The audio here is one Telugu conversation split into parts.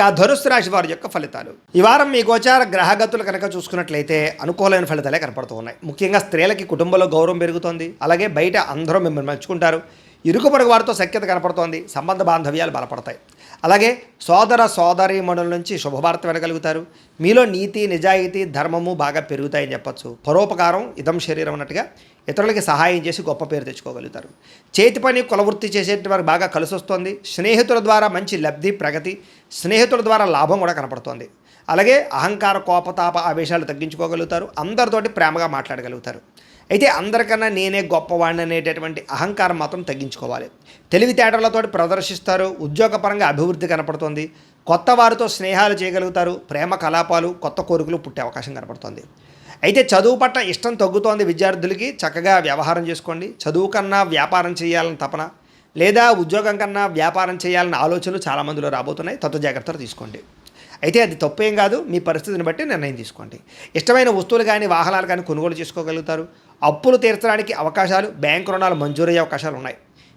ఇక ధనుస్సు రాశి వారి యొక్క ఫలితాలు. ఈ వారం మీ గోచార గ్రహగతులు కనుక చూసుకున్నట్లయితే అనుకూలమైన ఫలితాలే కనపడుతూ ఉన్నాయి. ముఖ్యంగా స్త్రీలకి కుటుంబంలో గౌరవం పెరుగుతోంది. అలాగే బయట అందరూ మిమ్మల్ని మెచ్చుకుంటారు. ఇరుకు పొరుగు వారితో సఖ్యత కనపడుతోంది. సంబంధ బాంధవ్యాలు బలపడతాయి. అలాగే సోదర సోదరీమణుల నుంచి శుభవార్త వినగలుగుతారు. మీలో నీతి నిజాయితీ ధర్మము బాగా పెరుగుతాయని చెప్పచ్చు. పరోపకారం ఇదం శరీరం అన్నట్టుగా ఇతరులకి సహాయం చేసి గొప్ప పేరు తెచ్చుకోగలుగుతారు. చేతి పని కులవృత్తి చేసేటి వారికి బాగా కలిసి వస్తుంది. స్నేహితుల ద్వారా మంచి లబ్ధి ప్రగతి, స్నేహితుల ద్వారా లాభం కూడా కనపడుతోంది. అలాగే అహంకార కోపతాప ఆవేశాలు తగ్గించుకోగలుగుతారు. అందరితోటి ప్రేమగా మాట్లాడగలుగుతారు. అయితే అందరికన్నా నేనే గొప్పవాడిని అనేటటువంటి అహంకారం మాత్రం తగ్గించుకోవాలి. తెలివితేటలతో ప్రదర్శిస్తారు. ఉద్యోగపరంగా అభివృద్ధి కనపడుతుంది. కొత్త వారితో స్నేహాలు చేయగలుగుతారు. ప్రేమ కలాపాలు కొత్త కోరికలు పుట్టే అవకాశం కనపడుతుంది. అయితే చదువు పట్ల ఇష్టం తగ్గుతోంది విద్యార్థులకి. చక్కగా వ్యవహారం చేసుకోండి. చదువు కన్నా వ్యాపారం చేయాలని తపన లేదా ఉద్యోగం కన్నా వ్యాపారం చేయాలన్న ఆలోచనలు చాలామందిలో రాబోతున్నాయి. తత్వ జాగ్రత్తలు తీసుకోండి. అయితే అది తప్పేం కాదు. మీ పరిస్థితిని బట్టి నిర్ణయం తీసుకోండి. ఇష్టమైన వస్తువులు కానీ వాహనాలు కానీ కొనుగోలు చేసుకోగలుగుతారు. అప్పులు తీర్చడానికి అవకాశాలు, బ్యాంకు రుణాలు మంజూరయ్యే అవకాశాలు ఉన్నాయి.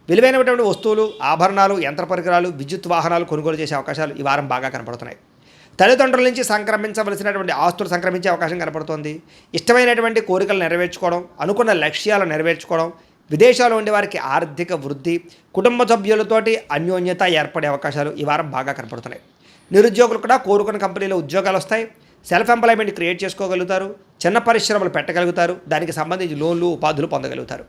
విలువైనటువంటి వస్తువులు, ఆభరణాలు, యంత్ర పరికరాలు, విద్యుత్ వాహనాలు కొనుగోలు చేసే అవకాశాలు ఈ వారం బాగా కనపడుతున్నాయి. తల్లిదండ్రుల నుంచి సంక్రమించవలసినటువంటి ఆస్తులు సంక్రమించే అవకాశం కనపడుతోంది. ఇష్టమైనటువంటి కోరికలు నెరవేర్చుకోవడం, అనుకున్న లక్ష్యాలు నెరవేర్చుకోవడం, విదేశాల్లో ఉండే వారికి ఆర్థిక వృద్ధి, కుటుంబ సభ్యులతోటి అన్యోన్యత ఏర్పడే అవకాశాలు ఈ వారం బాగా కనపడుతున్నాయి. నిరుద్యోగులు కూడా కోరుకున్న కంపెనీలో ఉద్యోగాలు వస్తాయి. సెల్ఫ్ ఎంప్లాయ్మెంట్ క్రియేట్ చేసుకోగలుగుతారు. చిన్న పరిశ్రమలు పెట్టగలుగుతారు. దానికి సంబంధించి లోన్లు ఉపాధులు పొందగలుగుతారు.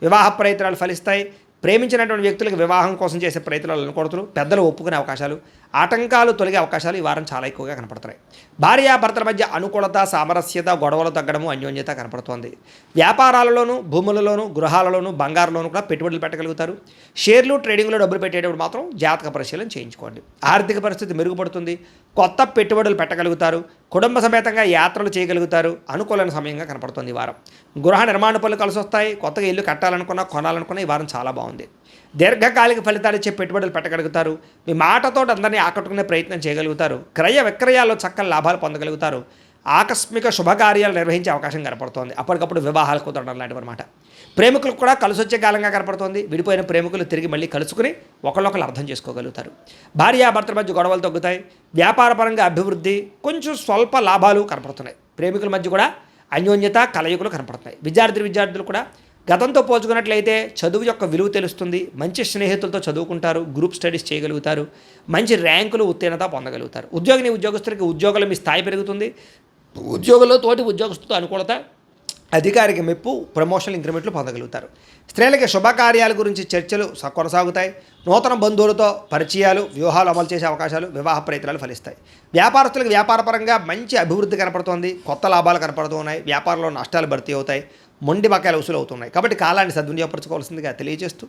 వివాహ ప్రయత్నాలు ఫలిస్తాయి. ప్రేమించినటువంటి వ్యక్తులకు వివాహం కోసం చేసే ప్రయత్నాలు అనుకోడుతున్నారు. పెద్దలు ఒప్పుకునే అవకాశాలు, ఆటంకాలు తొలగే అవకాశాలు ఈ వారం చాలా ఎక్కువగా కనపడుతున్నాయి. భార్యాభర్తల మధ్య అనుకూలత, సామరస్యత, గొడవలు తగ్గడము, అన్యోన్యత కనపడుతోంది. వ్యాపారాలలోనూ, భూములలోనూ, గృహాలలోనూ, బంగారులోనూ కూడా పెట్టుబడులు పెట్టగలుగుతారు. షేర్లు ట్రేడింగ్లో డబ్బులు పెట్టేటప్పుడు మాత్రం జాతక పరిశీలన చేయించుకోండి. ఆర్థిక పరిస్థితి మెరుగుపడుతుంది. కొత్త పెట్టుబడులు పెట్టగలుగుతారు. కుటుంబ సమేతంగా యాత్రలు చేయగలుగుతారు. అనుకూలమైన సమయంగా కనపడుతుంది ఈ వారం. గృహ నిర్మాణ పనులు కలిసి వస్తాయి. కొత్తగా ఇల్లు కట్టాలనుకున్నా, కొనాలనుకున్నా ఈ వారం చాలా బాగుంది. దీర్ఘకాలిక ఫలితాలు ఇచ్చే పెట్టుబడులు పెట్టగలుగుతారు. మీ మాటతో అందరినీ ఆకట్టుకునే ప్రయత్నం చేయగలుగుతారు. క్రయ విక్రయాల్లో చక్కని లాభాలు పొందగలుగుతారు. ఆకస్మిక శుభకార్యాలు నిర్వహించే అవకాశం కనపడుతోంది. అప్పటికప్పుడు వివాహాలు కుదరడం లాంటివి అనమాట. ప్రేమికులకు కూడా కలిసి వచ్చే కాలంగా కనపడుతోంది. విడిపోయిన ప్రేమికులు తిరిగి మళ్ళీ కలుసుకుని ఒకళ్ళొకళ్ళు అర్థం చేసుకోగలుగుతారు. భార్యాభర్తల మధ్య గొడవలు తగ్గుతాయి. వ్యాపారపరంగా అభివృద్ధి, కొంచెం స్వల్ప లాభాలు కనపడుతున్నాయి. ప్రేమికుల మధ్య కూడా అన్యోన్యత కలయికలు కనపడుతున్నాయి. విద్యార్థులు కూడా గతంతో పోల్చుకున్నట్లయితే చదువు యొక్క విలువ తెలుస్తుంది. మంచి స్నేహితులతో చదువుకుంటారు. గ్రూప్ స్టడీస్ చేయగలుగుతారు. మంచి ర్యాంకులు, ఉత్తీర్ణత పొందగలుగుతారు. ఉద్యోగస్తులకి ఉద్యోగాలు మీ స్థాయి పెరుగుతుంది. ఉద్యోగుల్లో తోటి ఉద్యోగస్తులతో అనుకూలత, అధికారికి మెప్పు, ప్రమోషన్ ఇంక్రిమెంట్లు పొందగలుగుతారు. స్త్రీలకి శుభకార్యాల గురించి చర్చలు కొనసాగుతాయి. నూతన బంధువులతో పరిచయాలు, వ్యూహాలు అమలు చేసే అవకాశాలు, వివాహ ప్రయత్నాలు ఫలిస్తాయి. వ్యాపారస్తులకు వ్యాపారపరంగా మంచి అభివృద్ధి కనపడుతోంది. కొత్త లాభాలు కనపడుతున్నాయి. వ్యాపారంలో నష్టాలు భర్తీ అవుతాయి. మొండి బకాయిలు వసూలు అవుతున్నాయి. కాబట్టి కాలాన్ని సద్వినియోగపరచుకోవాల్సిందిగా తెలియజేస్తూ